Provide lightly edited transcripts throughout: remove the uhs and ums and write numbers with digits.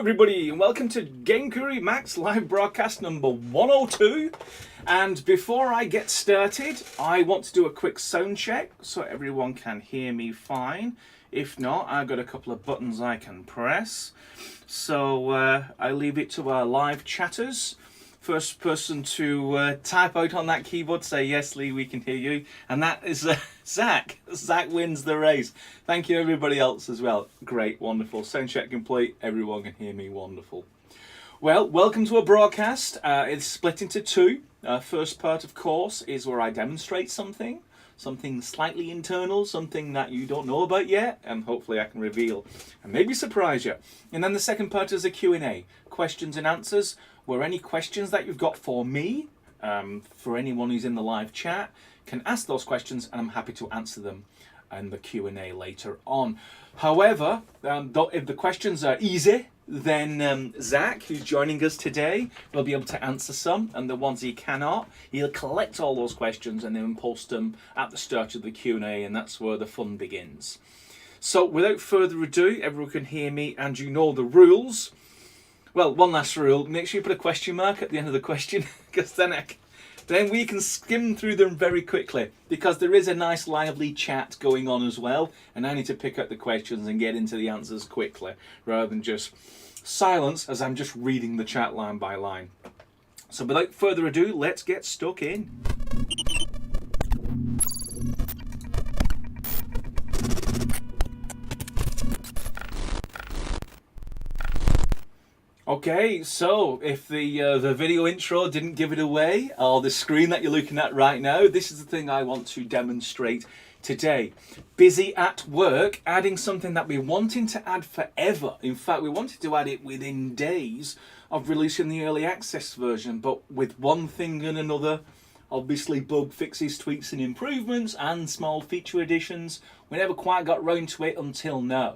everybody, and welcome to GameGuru MAX live broadcast number 102. And before I get started, I want to do a quick sound check so everyone can hear me fine. If not, I've got a couple of buttons I can press. So I leave it to our live chatters. First person to type out on that keyboard, say, yes, Lee, we can hear you. And that is Zach. Zach wins the race. Thank you, everybody else as well. Great, wonderful. Sound check complete. Everyone can hear me. Wonderful. Well, welcome to a broadcast. It's split into two. First part, of course, is where I demonstrate something slightly internal, something that you don't know about yet, and hopefully I can reveal and maybe surprise you. And then the second part is a Q&A, questions and answers, where any questions that you've got for me, for anyone who's in the live chat, can ask those questions and I'm happy to answer them in the Q&A later on. However, if the questions are easy, then Zach, who's joining us today, will be able to answer some, and the ones he cannot, he'll collect all those questions and then post them at the start of the Q&A, and that's where the fun begins. So without further ado, everyone can hear me and you know the rules. Well, one last rule, make sure you put a question mark at the end of the question, because then we can skim through them very quickly, because there is a nice lively chat going on as well, and I need to pick out the questions and get into the answers quickly, rather than just silence as I'm just reading the chat line by line. So without further ado, let's get stuck in. Okay, so if the video intro didn't give it away, or the screen that you're looking at right now, this is the thing I want to demonstrate today. Busy at work, adding something that we're wanting to add forever. In fact, we wanted to add it within days of releasing the early access version, but with one thing and another, obviously bug fixes, tweaks and improvements, and small feature additions, we never quite got round to it until now.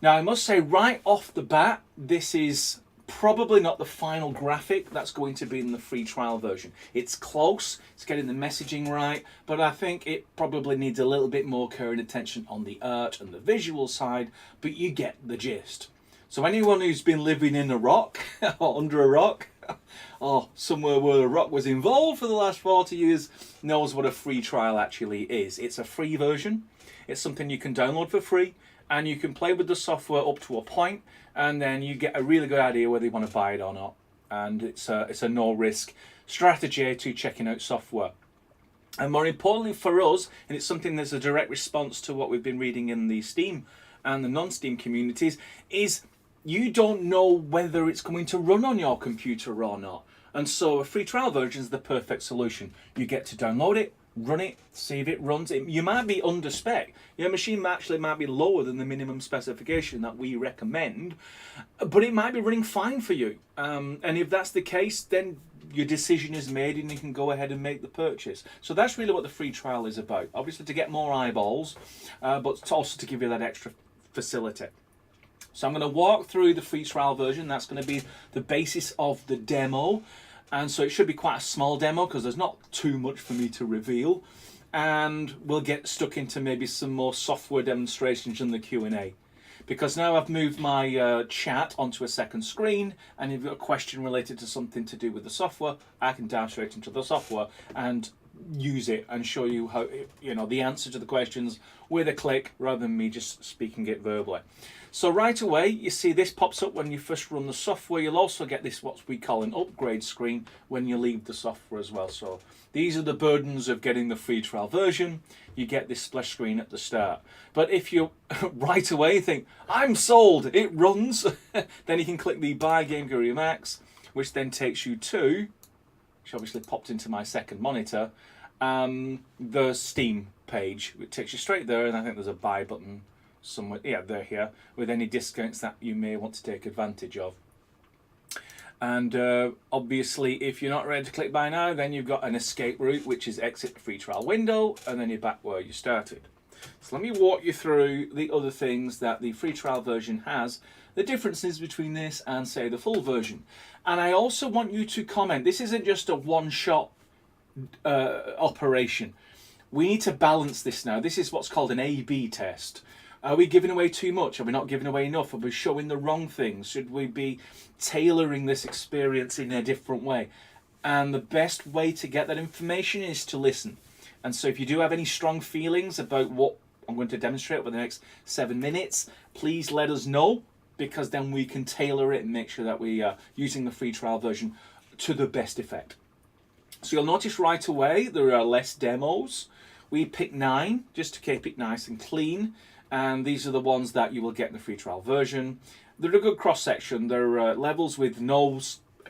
Now, I must say right off the bat, this is probably not the final graphic that's going to be in the free trial version. It's close, it's getting the messaging right, but I think it probably needs a little bit more care and attention on the art and the visual side, but you get the gist. So anyone who's been living in a rock, or under a rock, or somewhere where a rock was involved for the last 40 years, knows what a free trial actually is. It's a free version, it's something you can download for free, and you can play with the software up to a point, and then you get a really good idea whether you want to buy it or not. And it's a no-risk strategy to checking out software. And more importantly for us, and it's something that's a direct response to what we've been reading in the Steam and the non-Steam communities, is you don't know whether it's going to run on your computer or not. And so a free trial version is the perfect solution. You get to download it, run it, see if it runs. You might be under spec. Your machine actually might be lower than the minimum specification that we recommend, but it might be running fine for you. And if that's the case, then your decision is made and you can go ahead and make the purchase. So that's really what the free trial is about. Obviously to get more eyeballs, but also to give you that extra facility. So I'm going to walk through the free trial version. That's going to be the basis of the demo. And so it should be quite a small demo because there's not too much for me to reveal. And we'll get stuck into maybe some more software demonstrations in the Q&A. Because now I've moved my chat onto a second screen, and if you've got a question related to something to do with the software, I can dive straight into the software and use it and show you how, the answer to the questions with a click rather than me just speaking it verbally. So right away, you see this pops up when you first run the software. You'll also get this, what we call an upgrade screen, when you leave the software as well. So these are the burdens of getting the free trial version. You get this splash screen at the start. But if you right away think, I'm sold, it runs, then you can click the Buy GameGuru MAX, which then takes you to, which obviously popped into my second monitor, the Steam page. It takes you straight there, and I think there's a buy button somewhere, yeah, they're here, with any discounts that you may want to take advantage of. And obviously, if you're not ready to click buy now, then you've got an escape route, which is exit the free trial window, and then you're back where you started. So let me walk you through the other things that the free trial version has, the differences between this and, say, the full version. And I also want you to comment. This isn't just a one-shot operation. We need to balance this now. This is what's called an A/B test. Are we giving away too much? Are we not giving away enough? Are we showing the wrong things? Should we be tailoring this experience in a different way? And the best way to get that information is to listen. And so if you do have any strong feelings about what I'm going to demonstrate over the next 7 minutes, please let us know, because then we can tailor it and make sure that we are using the free trial version to the best effect. So you'll notice right away there are less demos. We picked 9 just to keep it nice and clean, and these are the ones that you will get in the free trial version. They're a good cross section. They're levels with no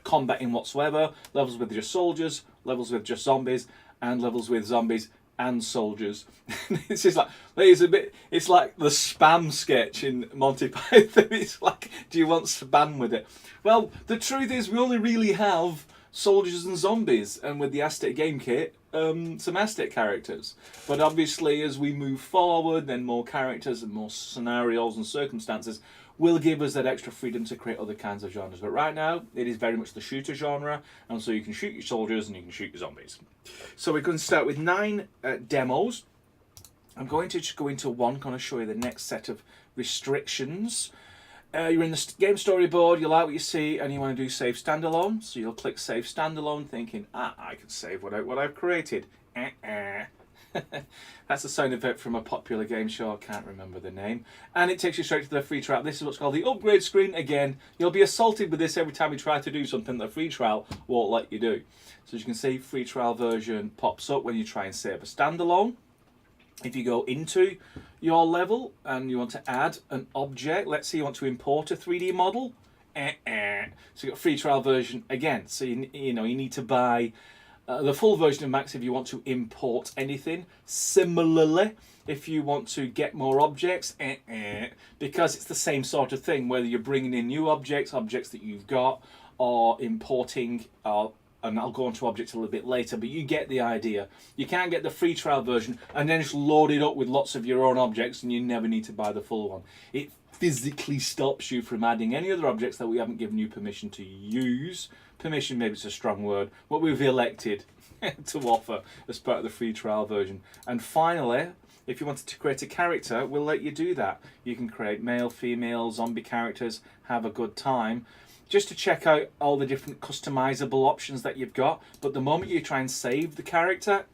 combat in whatsoever, levels with just soldiers, levels with just zombies, and levels with zombies and soldiers. It's just like, it's like the spam sketch in Monty Python. It's like, do you want spam with it? Well, the truth is we only really have soldiers and zombies, and with the Aztec game kit, some Aztec characters. But obviously as we move forward, then more characters and more scenarios and circumstances will give us that extra freedom to create other kinds of genres. But right now, it is very much the shooter genre, and so you can shoot your soldiers and you can shoot your zombies. So we're going to start with 9 demos. I'm going to just go into one, kind of show you the next set of restrictions. You're in the game storyboard, you like what you see, and you want to do save standalone. So you'll click save standalone, thinking, I can save what I've created. That's a sound effect from a popular game show, I can't remember the name. And it takes you straight to the free trial. This is what's called the upgrade screen. Again, you'll be assaulted with this every time you try to do something that the free trial won't let you do. So as you can see, free trial version pops up when you try and save a standalone. If you go into your level and you want to add an object, let's say you want to import a 3D model, so you've got free trial version again. So you need to buy the full version of Max if you want to import anything. Similarly, if you want to get more objects, because it's the same sort of thing, whether you're bringing in new objects that you've got, or importing, and I'll go on to objects a little bit later, but you get the idea. You can't get the free trial version and then just load it up with lots of your own objects and you never need to buy the full one. It physically stops you from adding any other objects that we haven't given you permission to use. Permission, maybe it's a strong word, what we've elected to offer as part of the free trial version. And finally, if you wanted to create a character, we'll let you do that. You can create male, female, zombie characters, have a good time, just to check out all the different customizable options that you've got. But the moment you try and save the character,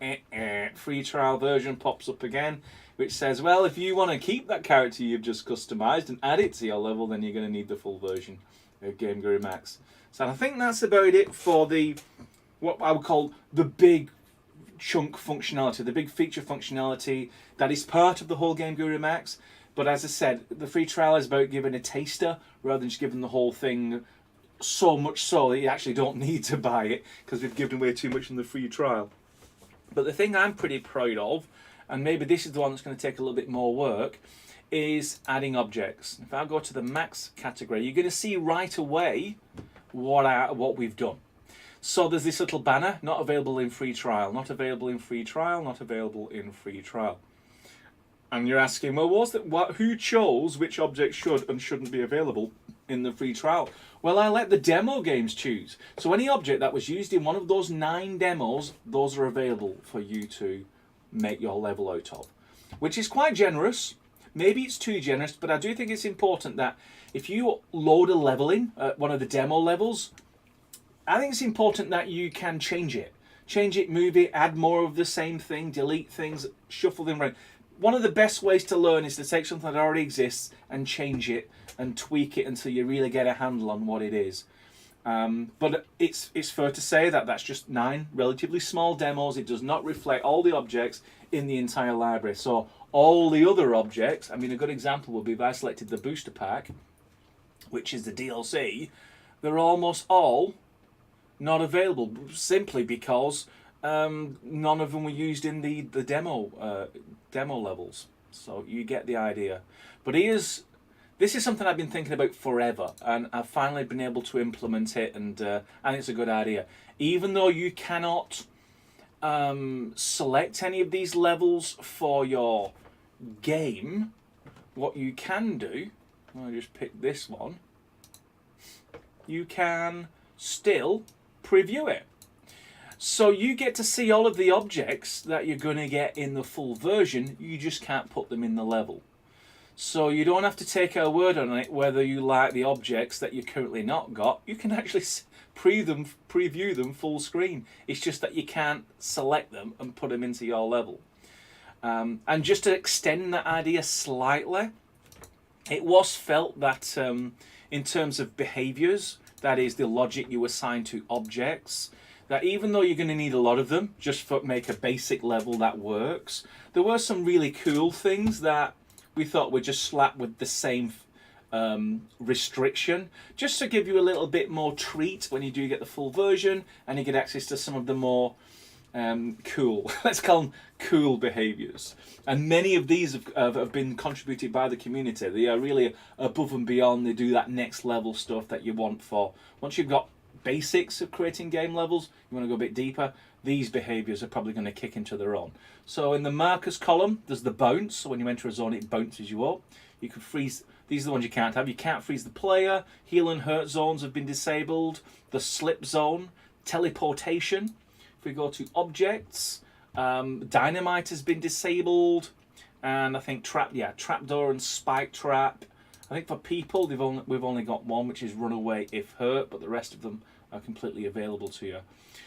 free trial version pops up again, which says, well, if you want to keep that character you've just customized and add it to your level, then you're going to need the full version of GameGuru MAX. So I think that's about it for the, what I would call the big chunk functionality, the big feature functionality that is part of the whole GameGuru MAX. But as I said, the free trial is about giving a taster rather than just giving the whole thing, so much so that you actually don't need to buy it because we've given away too much in the free trial. But the thing I'm pretty proud of, and maybe this is the one that's going to take a little bit more work, is adding objects. If I go to the Max category, you're going to see right away what we've done. So there's this little banner, not available in free trial, not available in free trial, not available in free trial. And you're asking, well, who chose which objects should and shouldn't be available in the free trial? Well, I let the demo games choose. So any object that was used in one of those 9 demos, those are available for you to make your level out of, which is quite generous. Maybe it's too generous, but I do think it's important that if you load a level in one of the demo levels, I think it's important that you can change it. Change it, move it, add more of the same thing, delete things, shuffle them around. One of the best ways to learn is to take something that already exists and change it and tweak it until you really get a handle on what it is. But it's fair to say that that's just 9 relatively small demos. It does not reflect all the objects in the entire library. So all the other objects, I mean, a good example would be if I selected the booster pack, which is the DLC, they're almost all not available simply because none of them were used in the demo levels. So you get the idea. But this is something I've been thinking about forever, and I've finally been able to implement it, and it's a good idea. Even though you cannot select any of these levels for your game, what you can do, I'll just pick this one, you can still preview it. So you get to see all of the objects that you're going to get in the full version, you just can't put them in the level. So you don't have to take our word on it whether you like the objects that you currently not got. You can actually preview them full screen. It's just that you can't select them and put them into your level. And just to extend that idea slightly, it was felt that in terms of behaviors, that is the logic you assign to objects, that even though you're going to need a lot of them just to make a basic level that works, there were some really cool things that we thought were just slapped with the same restriction, just to give you a little bit more treat when you do get the full version and you get access to some of the more cool, let's call them cool behaviors. And many of these have been contributed by the community. They are really above and beyond. They do that next level stuff that you want for, once you've got basics of creating game levels, you want to go a bit deeper, these behaviors are probably going to kick into their own. So in the markers column, there's the bounce. So when you enter a zone, it bounces you up. You can freeze. These are the ones you can't have. You can't freeze the player. Heal and hurt zones have been disabled. The slip zone, teleportation. If we go to objects, dynamite has been disabled, and I think trapdoor and spike trap. I think for people, we've only got one, which is runaway if hurt, but the rest of them are completely available to you.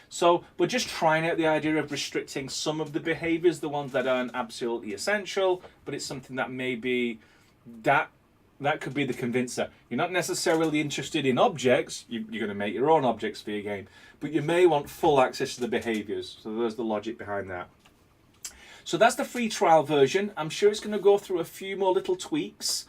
So we're just trying out the idea of restricting some of the behaviors, the ones that aren't absolutely essential, but it's something that maybe that could be the convincer. You're not necessarily interested in objects, you're going to make your own objects for your game, but you may want full access to the behaviors. So there's the logic behind that. So that's the free trial version. I'm sure it's going to go through a few more little tweaks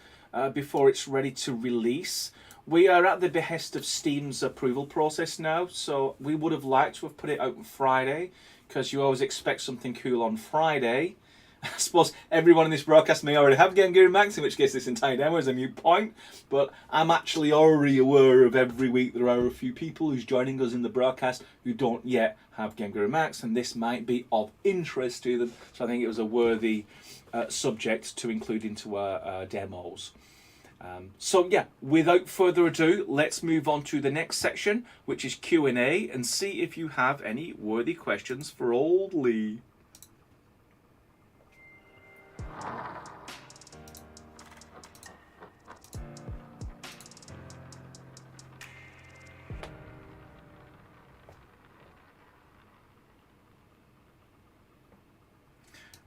before it's ready to release. We are at the behest of Steam's approval process now, so we would have liked to have put it out on Friday, because you always expect something cool on Friday. I suppose everyone in this broadcast may already have GameGuru MAX, in which case this entire demo is a moot point, but I'm actually already aware of every week there are a few people who's joining us in the broadcast who don't yet have GameGuru MAX, and this might be of interest to them, so I think it was a worthy subject to include into our demos. So yeah, without further ado, let's move on to the next section, which is Q&A, and see if you have any worthy questions for old Lee.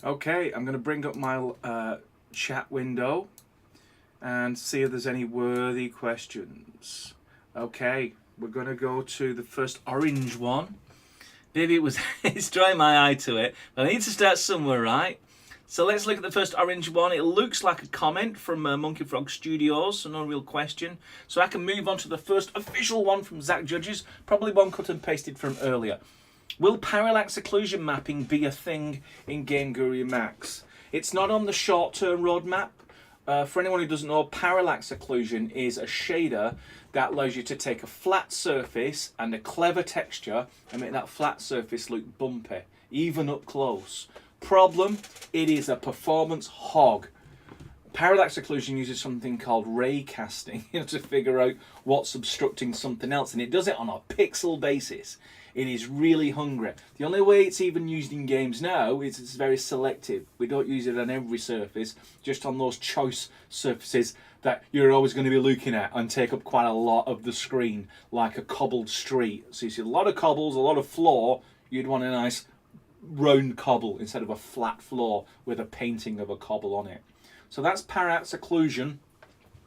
Okay, I'm going to bring up my chat window and see if there's any worthy questions. Okay, we're going to go to the first orange one. Maybe it's drawing my eye to it, but I need to start somewhere, right? So let's look at the first orange one. It looks like a comment from Monkey Frog Studios, so no real question. So I can move on to the first official one from Zach Judges, probably one cut and pasted from earlier. Will parallax occlusion mapping be a thing in GameGuru MAX? It's not on the short-term roadmap. For anyone who doesn't know, parallax occlusion is a shader that allows you to take a flat surface and a clever texture and make that flat surface look bumpy, even up close. Problem, it is a performance hog. Parallax occlusion uses something called ray casting to figure out what's obstructing something else, and it does it on a pixel basis. It is really hungry. The only way it's even used in games now is it's very selective. We don't use it on every surface, just on those choice surfaces that you're always going to be looking at and take up quite a lot of the screen, like a cobbled street. So you see a lot of cobbles, a lot of floor, you'd want a nice round cobble instead of a flat floor with a painting of a cobble on it. So that's parallax occlusion.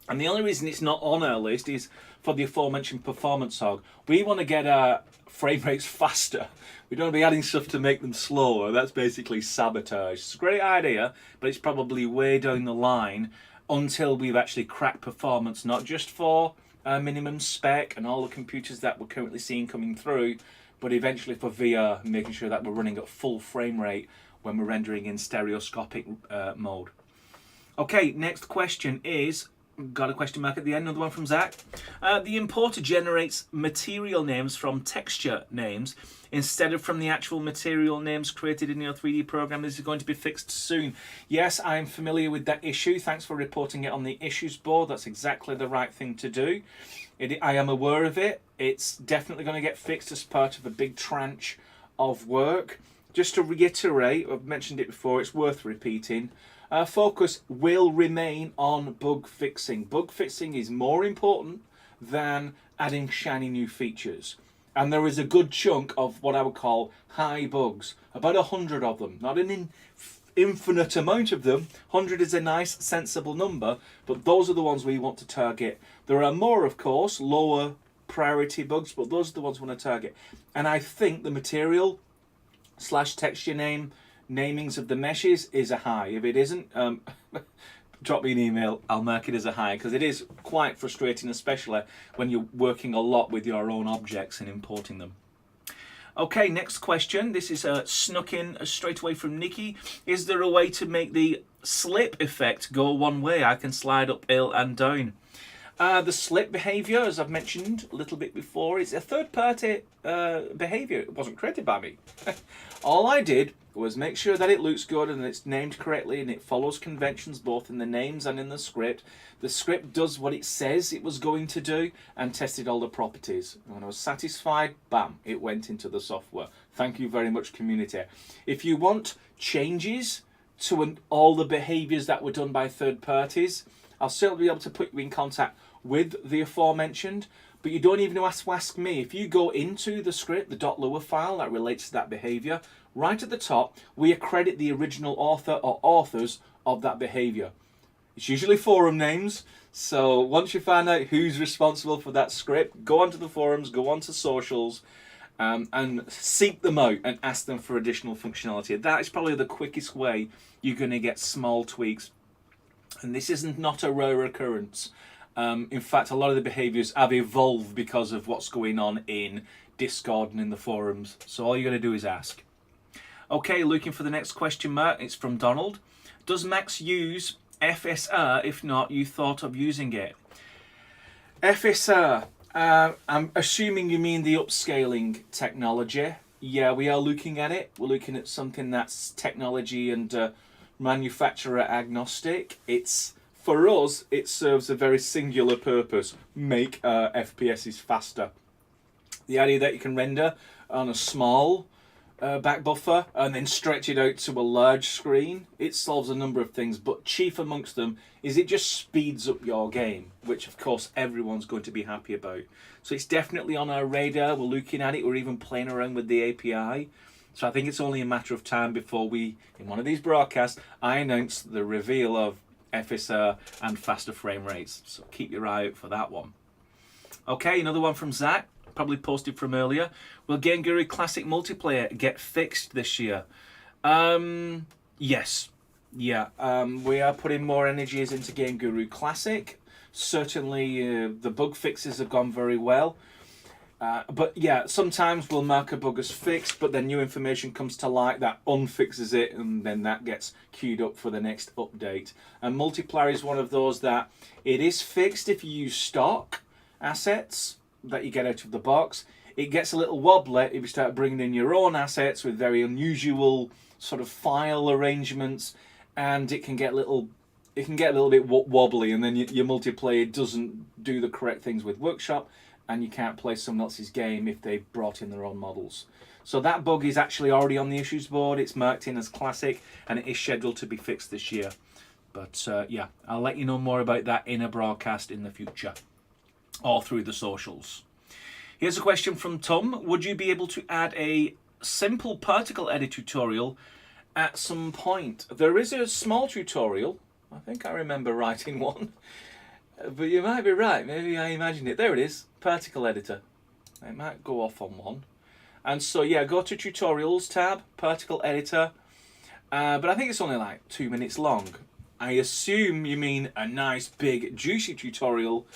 And the only reason it's not on our list is for the aforementioned performance hog. We want to get our frame rates faster. We don't want to be adding stuff to make them slower. That's basically sabotage. It's a great idea, but it's probably way down the line until we've actually cracked performance, not just for minimum spec and all the computers that we're currently seeing coming through, but eventually for VR, making sure that we're running at full frame rate when we're rendering in stereoscopic mode. Okay, next question is, got a question mark at the end, another one from Zach. The importer generates material names from texture names instead of from the actual material names created in your 3D program. This is going to be fixed soon. Yes, I'm familiar with that issue. Thanks for reporting it on the issues board. That's exactly the right thing to do. I am aware of it. It's definitely going to get fixed as part of a big tranche of work. Just to reiterate, I've mentioned it before, it's worth repeating. our focus will remain on bug fixing. Bug fixing is more important than adding shiny new features. And there is a good chunk of what I would call high bugs, about 100 of them, not an infinite amount of them. 100 is a nice, sensible number, but those are the ones we want to target. There are more, of course, lower priority bugs, but those are the ones we want to target. And I think the material / texture namings of the meshes is a high. If it isn't, drop me an email, I'll mark it as a high, because it is quite frustrating, especially when you're working a lot with your own objects and importing them. Okay, next question. This is snuck in straight away from Nikki. Is there a way to make the slip effect go one way? I can slide uphill and down. The slip behavior, as I've mentioned a little bit before, is a third-party behavior. It wasn't created by me. All I did was make sure that it looks good and it's named correctly and it follows conventions both in the names and in the script. The script does what it says it was going to do and tested all the properties. And when I was satisfied, bam, it went into the software. Thank you very much, community. If you want changes to all the behaviors that were done by third parties, I'll certainly be able to put you in contact with the aforementioned, but you don't even have to ask me. If you go into the script, the .lua file that relates to that behavior, right at the top, we accredit the original author or authors of that behavior. It's usually forum names, so once you find out who's responsible for that script, go onto the forums, go onto socials, and seek them out and ask them for additional functionality. That is probably the quickest way you're going to get small tweaks. And this isn't not a rare occurrence. In fact, a lot of the behaviors have evolved because of what's going on in Discord and in the forums. So all you're going to do is ask. Okay, looking for the next question mark. It's from Donald. Does Max use FSR? If not, you thought of using it. FSR. I'm assuming you mean the upscaling technology. Yeah, we are looking at it. We're looking at something that's technology and manufacturer agnostic. It's, for us, it serves a very singular purpose: make FPSs faster. The idea that you can render on a small back buffer and then stretch it out to a large screen, it solves a number of things, but chief amongst them is it just speeds up your game, which of course everyone's going to be happy about. So it's definitely on our radar. We're looking at it. We're even playing around with the API. So I think it's only a matter of time before we, in one of these broadcasts, I announce the reveal of FSR and faster frame rates. So keep your eye out for that one. Okay, another one from Zach, probably posted from earlier. Will GameGuru Classic Multiplayer get fixed this year? Yes. Yeah, we are putting more energies into GameGuru Classic. Certainly the bug fixes have gone very well. But yeah, sometimes we'll mark a bug as fixed, but then new information comes to light that unfixes it, and then that gets queued up for the next update. And multiplayer is one of those that it is fixed if you use stock assets that you get out of the box. It gets a little wobbly if you start bringing in your own assets with very unusual sort of file arrangements, and it can get a little bit wobbly, and then your multiplayer doesn't do the correct things with Workshop, and you can't play someone else's game if they've brought in their own models. So that bug is actually already on the issues board. It's marked in as classic, and it is scheduled to be fixed this year. But yeah, I'll let you know more about that in a broadcast in the future, or through the socials. Here's a question from Tom. Would you be able to add a simple particle edit tutorial at some point? There is a small tutorial. I think I remember writing one. But you might be right, maybe I imagined it. There it is, particle editor. It might go off on one. And so yeah, go to tutorials tab, particle editor. But I think it's only like 2 minutes long. I assume you mean a nice big juicy tutorial,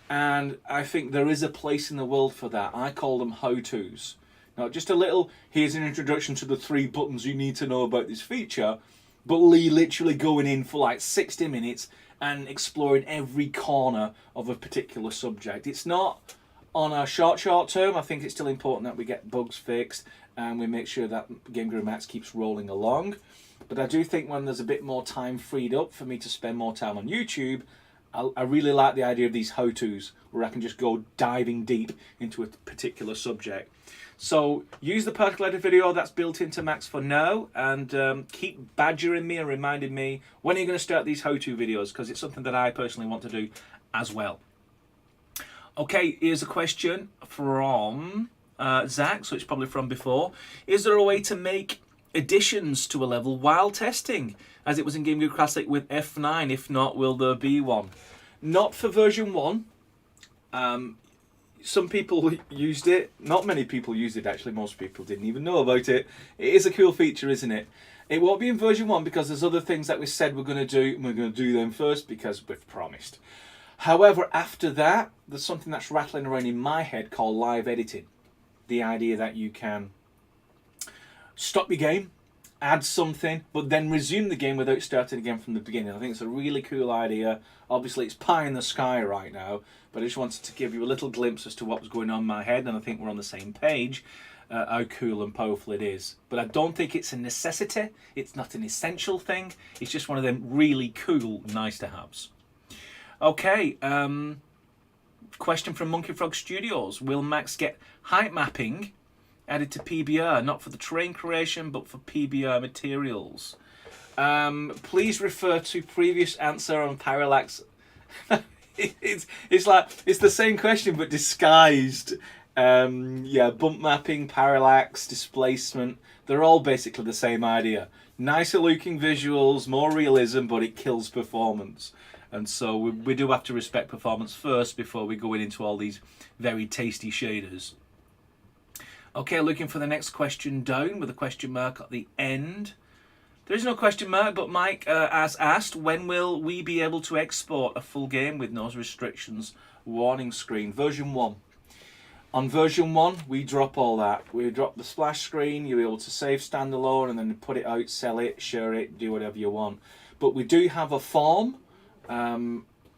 and I think there is a place in the world for that. I call them how-tos. Not just a little, here's an introduction to the 3 buttons you need to know about this feature, but Lee literally going in for like 60 minutes and exploring every corner of a particular subject. It's not on a short term. I think it's still important that we get bugs fixed and we make sure that GameGuru MAX keeps rolling along. But I do think when there's a bit more time freed up for me to spend more time on YouTube, I really like the idea of these how-tos where I can just go diving deep into a particular subject. So use the particle editor video that's built into Max for now, and keep badgering me and reminding me when are you going to start these how-to videos, because it's something that I personally want to do as well. Okay, here's a question from Zach, so it's probably from before. Is there a way to make additions to a level while testing, as it was in GameGuru Classic with F9? If not, will there be one? Not for version 1. Some people used it. Not many people used it, actually. Most people didn't even know about it. It is a cool feature, isn't it? It won't be in version 1 because there's other things that we said we're going to do, and we're going to do them first because we've promised. However, after that, there's something that's rattling around in my head called live editing. The idea that you can stop your game, add something, but then resume the game without starting again from the beginning. I think it's a really cool idea. Obviously, it's pie in the sky right now, but I just wanted to give you a little glimpse as to what was going on in my head, and I think we're on the same page, how cool and powerful it is. But I don't think it's a necessity. It's not an essential thing. It's just one of them really cool, nice-to-haves. Okay, question from Monkey Frog Studios. Will Max get height mapping added to PBR, not for the terrain creation, but for PBR materials? Please refer to previous answer on parallax. it's like it's the same question but disguised. Yeah, bump mapping, parallax, displacement, they're all basically the same idea. Nicer looking visuals, more realism, but it kills performance. And so we do have to respect performance first before we go into all these very tasty shaders. Okay, looking for the next question down with a question mark at the end. There is no question mark, but Mike has asked, when will we be able to export a full game with no restrictions? Warning screen. Version 1. On version 1, we drop all that. We drop the splash screen, you'll be able to save standalone and then put it out, sell it, share it, do whatever you want. But we do have a form.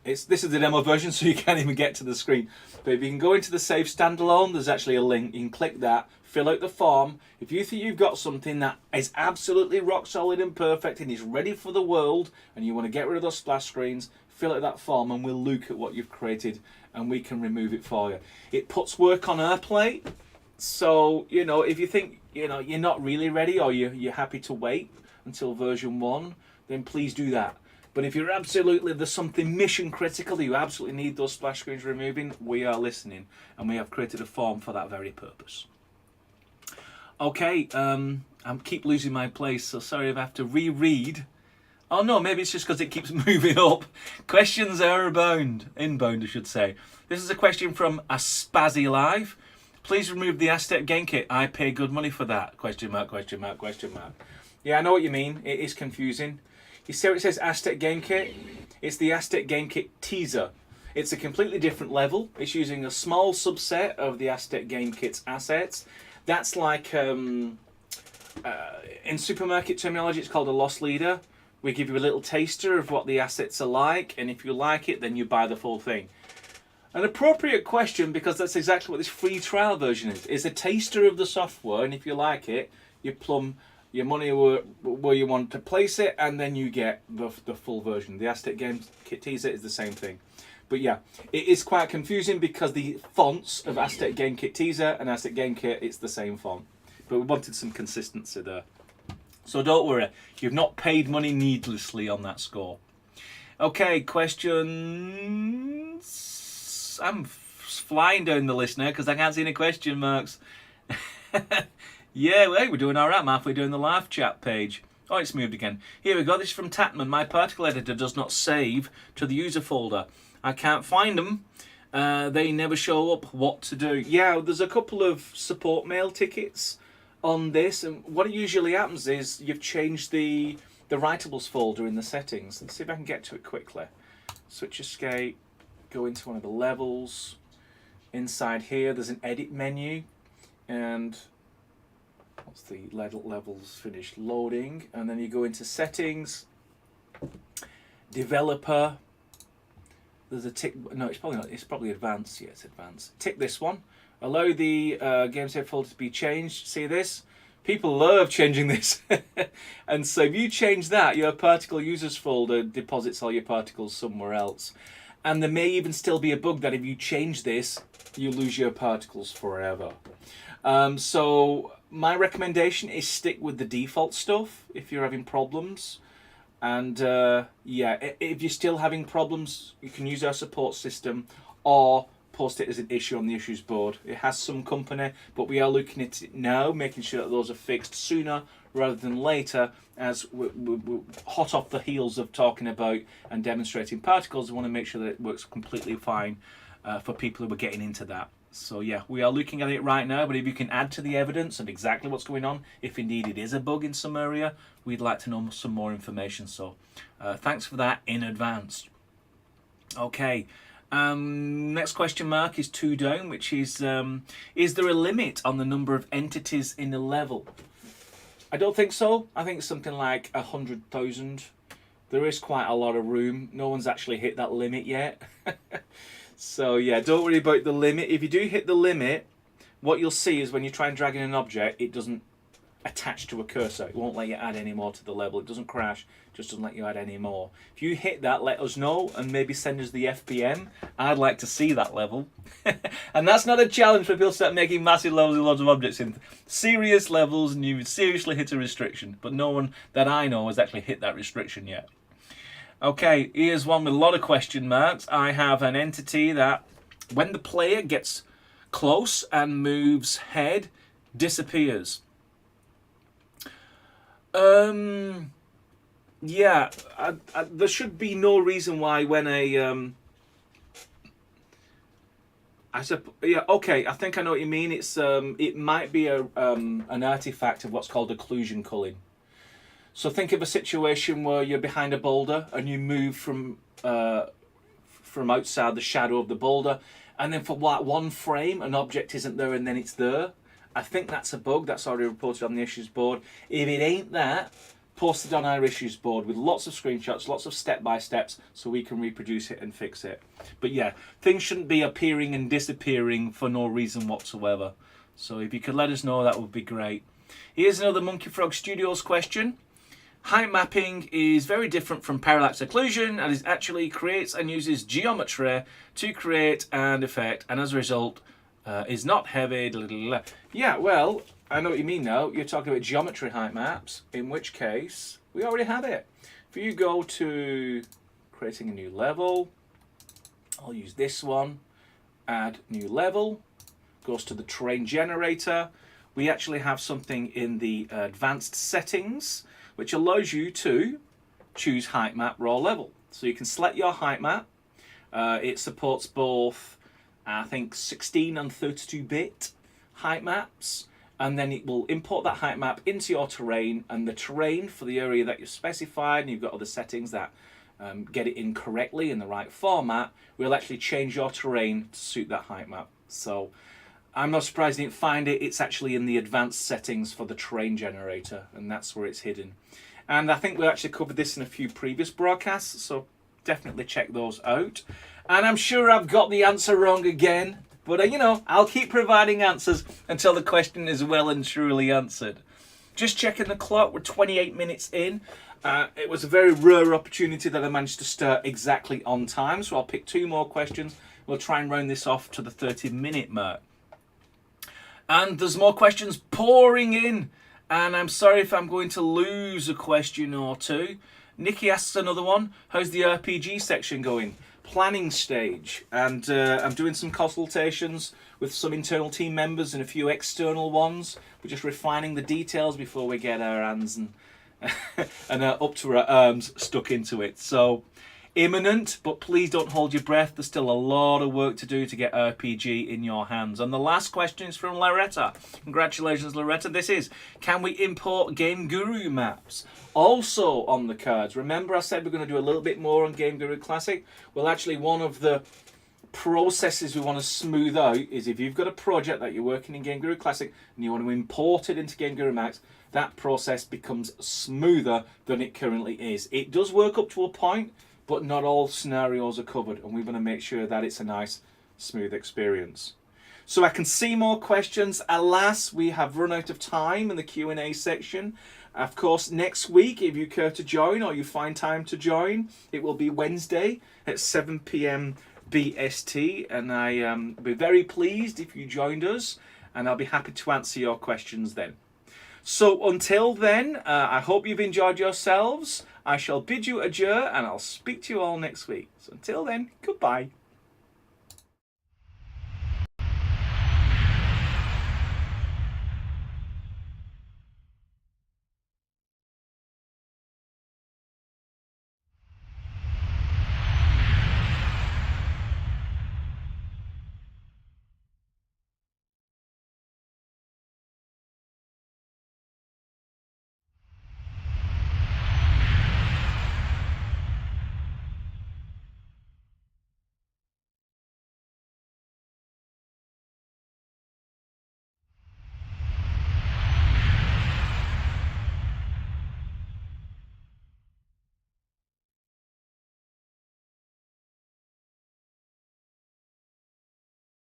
This is the demo version, so you can't even get to the screen. But if you can go into the Save Standalone, there's actually a link. You can click that, fill out the form. If you think you've got something that is absolutely rock solid and perfect and is ready for the world, and you want to get rid of those splash screens, fill out that form and we'll look at what you've created and we can remove it for you. It puts work on our plate. So, you know, if you think, you know, you're not really ready or you're happy to wait until version 1, then please do that. But if you're absolutely, there's something mission critical, you absolutely need those splash screens removing, we are listening, and we have created a form for that very purpose. Okay, I keep losing my place, so sorry if I have to reread. Oh no, maybe it's just because it keeps moving up. Questions are inbound, I should say. This is a question from a Spazzy Live. Please remove the Aztec game kit. I pay good money for that. Question mark, question mark, question mark. Yeah, I know what you mean. It is confusing. You see how it says Aztec game kit? It's the Aztec game kit teaser. It's a completely different level. It's using a small subset of the Aztec game kit's assets. That's like, in supermarket terminology, it's called a loss leader. We give you a little taster of what the assets are like, and if you like it, then you buy the full thing. An appropriate question, because that's exactly what this free trial version is a taster of the software, and if you like it, you plumb your money where you want to place it, and then you get the full version. The Aztec Game Kit teaser is the same thing. But yeah, it is quite confusing because the fonts of Aztec Game Kit teaser and Aztec Game Kit, it's the same font. But we wanted some consistency there. So don't worry, you've not paid money needlessly on that score. Okay, questions. I'm flying down the list now because I can't see any question marks. Yeah, well, we're doing all right. I'm halfway doing the live chat page. Oh, it's moved again. Here we go. This is from Tatman. My particle editor does not save to the user folder. I can't find them. They never show up. What to do? Yeah, there's a couple of support mail tickets on this, and what usually happens is you've changed the writables folder in the settings. Let's see if I can get to it quickly. Switch escape, go into one of the levels. Inside here there's an edit menu, and once the levels finish loading, and then you go into settings, developer. There's a tick. No, it's probably not. It's probably advanced. Yeah, it's advanced. Tick this one. Allow the game save folder to be changed. See this? People love changing this. And so if you change that, your particle users folder deposits all your particles somewhere else. And there may even still be a bug that if you change this, you lose your particles forever. So my recommendation is stick with the default stuff if you're having problems. And yeah, if you're still having problems, you can use our support system or post it as an issue on the issues board. It has some company, but we are looking at it now, making sure that those are fixed sooner rather than later, as we're hot off the heels of talking about and demonstrating particles. We want to make sure that it works completely fine for people who are getting into that. So yeah, we are looking at it right now, but if you can add to the evidence and exactly what's going on, if indeed it is a bug in some area, we'd like to know some more information. So thanks for that in advance. Okay, next question mark is 2 down, which is there a limit on the number of entities in a level? I don't think so. I think it's something like 100,000. There is quite a lot of room. No one's actually hit that limit yet. So yeah, don't worry about the limit. If you do hit the limit, what you'll see is when you try and drag in an object, it doesn't attach to a cursor. It won't let you add any more to the level. It doesn't crash, just doesn't let you add any more. If you hit that, let us know and maybe send us the FPM. I'd like to see that level. And that's not a challenge for people to start making massive levels with lots of objects in serious levels and you seriously hit a restriction. But no one that I know has actually hit that restriction yet. Okay, here's one with a lot of question marks. I have an entity that, when the player gets close and moves head, disappears. Yeah, there should be no reason why when a yeah, okay, I think I know what you mean. It's it might be a an artifact of what's called occlusion culling. So think of a situation where you're behind a boulder and you move from outside the shadow of the boulder, and then for like one frame an object isn't there and then it's there. I think that's a bug that's already reported on the issues board. If it ain't that, post it on our issues board with lots of screenshots, lots of step-by-steps, so we can reproduce it and fix it. But yeah, things shouldn't be appearing and disappearing for no reason whatsoever. So if you could let us know, that would be great. Here's another Monkey Frog Studios question. Height mapping is very different from parallax occlusion and it actually creates and uses geometry to create an effect, and as a result is not heavy. Yeah, well, I know what you mean now. You're talking about geometry height maps, in which case we already have it. If you go to creating a new level, I'll use this one, add new level, goes to the terrain generator. We actually have something in the advanced settings which allows you to choose height map raw level. So you can select your height map. It supports both, I think, 16 and 32-bit height maps, and then it will import that height map into your terrain, and the terrain for the area that you've specified, and you've got other settings that get it in correctly in the right format, will actually change your terrain to suit that height map. So I'm not surprised you didn't find it. It's actually in the advanced settings for the terrain generator, and that's where it's hidden. And I think we actually covered this in a few previous broadcasts, so definitely check those out. And I'm sure I've got the answer wrong again, but you know, I'll keep providing answers until the question is well and truly answered. Just checking the clock, we're 28 minutes in. It was a very rare opportunity that I managed to start exactly on time, so I'll pick 2 more questions. We'll try and round this off to the 30-minute mark. And there's more questions pouring in, and I'm sorry if I'm going to lose a question or 2. Nikki asks another one. How's the RPG section going? Planning stage, and I'm doing some consultations with some internal team members and a few external ones. We're just refining the details before we get our hands and up to our arms stuck into it. So imminent, but please don't hold your breath. There's still a lot of work to do to get RPG in your hands. And the last question is from Loretta. Congratulations, Loretta. This is, can we import GameGuru maps? Also on the cards. Remember I said we're going to do a little bit more on GameGuru Classic? Well, actually, one of the processes we want to smooth out is if you've got a project that you're working in GameGuru Classic and you want to import it into GameGuru Max, that process becomes smoother than it currently is. It does work up to a point, but not all scenarios are covered, and we want to make sure that it's a nice, smooth experience. so I can see more questions. Alas, we have run out of time in the Q&A section. Of course, next week, if you care to join or you find time to join, it will be Wednesday at 7 p.m. BST, and I'll be very pleased if you joined us, and I'll be happy to answer your questions then. So until then, I hope you've enjoyed yourselves. I shall bid you adieu, and I'll speak to you all next week. So until then, goodbye.